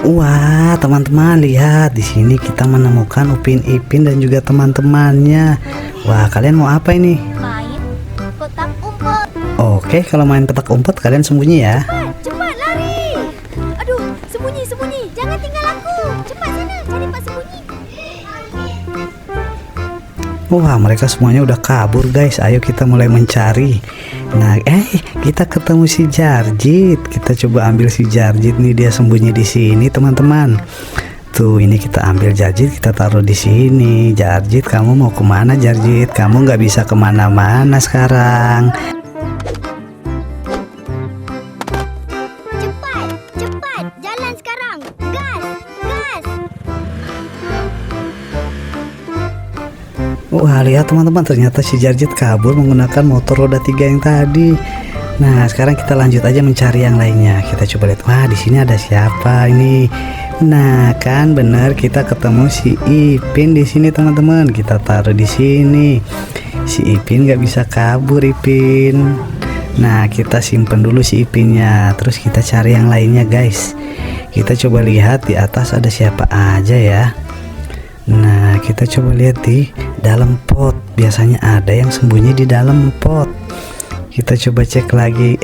Wah, teman-teman lihat di sini kita menemukan Upin Ipin dan juga teman-temannya. Wah, kalian mau apa ini? Main petak umpet. Oke, kalau main petak umpet kalian sembunyi ya. Cepat lari. Aduh, sembunyi, jangan tinggal aku. Cepat sana, cari tempat sembunyi. Wah, mereka semuanya udah kabur guys. Ayo kita mulai mencari. Nah, kita ketemu si Jarjit. Kita coba ambil si Jarjit nih, dia sembunyi di sini, teman-teman. Tuh, ini kita ambil Jarjit, kita taruh di sini. Jarjit, kamu mau kemana Jarjit? Kamu nggak bisa kemana-mana sekarang. Cepat, jalan sekarang. Gas. Wah, lihat teman-teman, ternyata si Jarjit kabur menggunakan motor roda 3 yang tadi. Nah, sekarang kita lanjut aja mencari yang lainnya. Kita coba lihat. Wah, di sini ada siapa ini? Nah, kan benar kita ketemu si Ipin di sini, teman-teman. Kita taruh di sini. Si Ipin nggak bisa kabur, Ipin. Nah, kita simpen dulu si Ipinnya. Terus kita cari yang lainnya, guys. Kita coba lihat di atas ada siapa aja ya. Nah, kita coba lihat di dalam pot. Biasanya ada yang sembunyi di dalam pot. Kita coba cek lagi.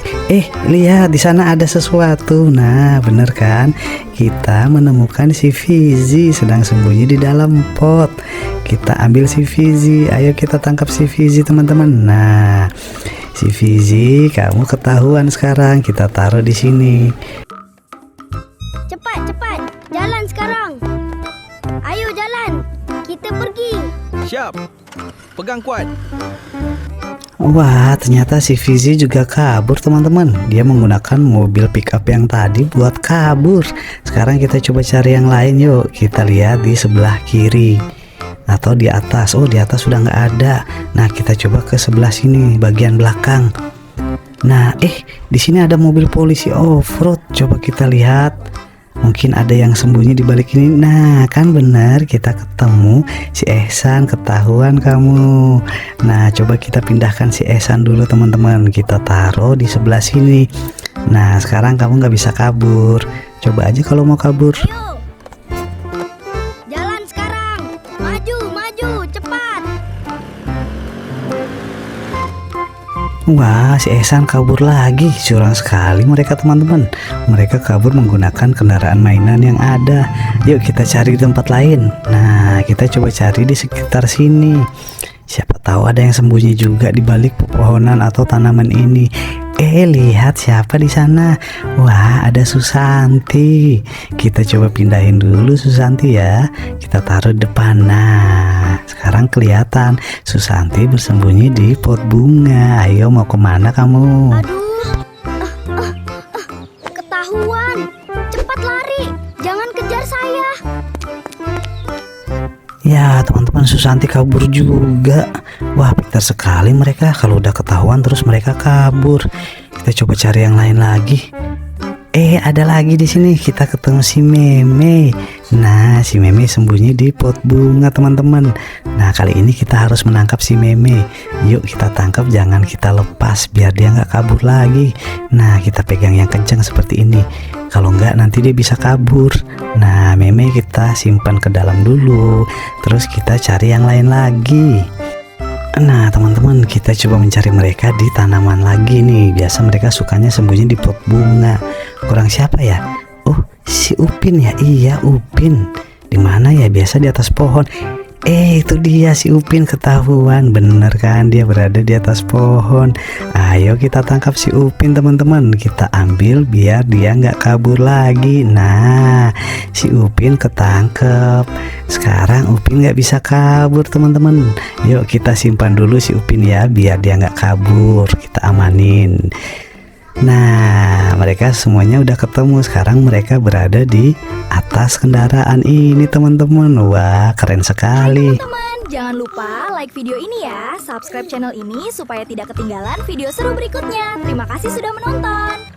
Lihat di sana ada sesuatu. Nah, bener kan? Kita menemukan si Fizi sedang sembunyi di dalam pot. Kita ambil si Fizi. Ayo kita tangkap si Fizi, teman-teman. Nah, si Fizi, kamu ketahuan sekarang. Kita taruh di sini. Cepat, jalan sekarang. Ayo jalan, kita pergi. Siap. Pegang kuat. Wah, ternyata si Fizi juga kabur, teman-teman. Dia menggunakan mobil pickup yang tadi buat kabur. Sekarang kita coba cari yang lain yuk. Kita lihat di sebelah kiri atau di atas. Oh, di atas sudah nggak ada. Nah, kita coba ke sebelah sini, bagian belakang. Nah, di sini ada mobil polisi off-road. Coba kita lihat. Mungkin ada yang sembunyi di balik ini. Nah, kan benar, kita ketemu si Ehsan. Ketahuan kamu. Nah, coba kita pindahkan si Ehsan dulu, teman-teman. Kita taruh di sebelah sini. Nah, sekarang kamu nggak bisa kabur. Coba aja kalau mau kabur. Ayo, jalan sekarang. Maju, cepat. Wah, si Ehsan kabur lagi. Curang sekali mereka, teman-teman. Mereka kabur menggunakan kendaraan mainan yang ada. Yuk kita cari di tempat lain. Nah, kita coba cari di sekitar sini. Siapa tahu ada yang sembunyi juga di balik pepohonan atau tanaman ini. Lihat siapa di sana. Wah, ada Susanti. Kita coba pindahin dulu Susanti ya. Kita taruh di depan. Nah, sekarang kelihatan Susanti bersembunyi di pot bunga. Ayo, mau kemana kamu? Aduh, ketahuan. Cepat lari, jangan kejar saya. Ya, teman-teman, Susanti kabur juga. Wah, pintar sekali mereka. Kalau udah ketahuan terus mereka kabur. Kita coba cari yang lain lagi. Ada lagi di sini. Kita ketemu si Meme. Nah, si Meme sembunyi di pot bunga, teman-teman. Nah, kali ini kita harus menangkap si Meme. Yuk kita tangkap, jangan kita lepas biar dia nggak kabur lagi. Nah, kita pegang yang kencang seperti ini. Kalau nggak nanti dia bisa kabur. Nah, Meme kita simpan ke dalam dulu. Terus kita cari yang lain lagi. Nah, teman-teman, kita coba mencari mereka di tanaman lagi nih. Biasa mereka sukanya sembunyi di pot bunga. Kurang siapa ya? Oh, si Upin ya. Iya, Upin. Di mana ya? Biasa di atas pohon. Itu dia si Upin, ketahuan. Bener kan, dia berada di atas pohon. Ayo kita tangkap si Upin, teman-teman. Kita ambil biar dia nggak kabur lagi. Nah, si Upin ketangkep. Sekarang Upin nggak bisa kabur, teman-teman. Yuk kita simpan dulu si Upin ya, biar dia nggak kabur. Kita amanin. Nah, mereka semuanya udah ketemu. Sekarang mereka berada di atas kendaraan ini, teman-teman. Wah, keren sekali. Teman-teman, jangan lupa like video ini ya. Subscribe channel ini supaya tidak ketinggalan video seru berikutnya. Terima kasih sudah menonton.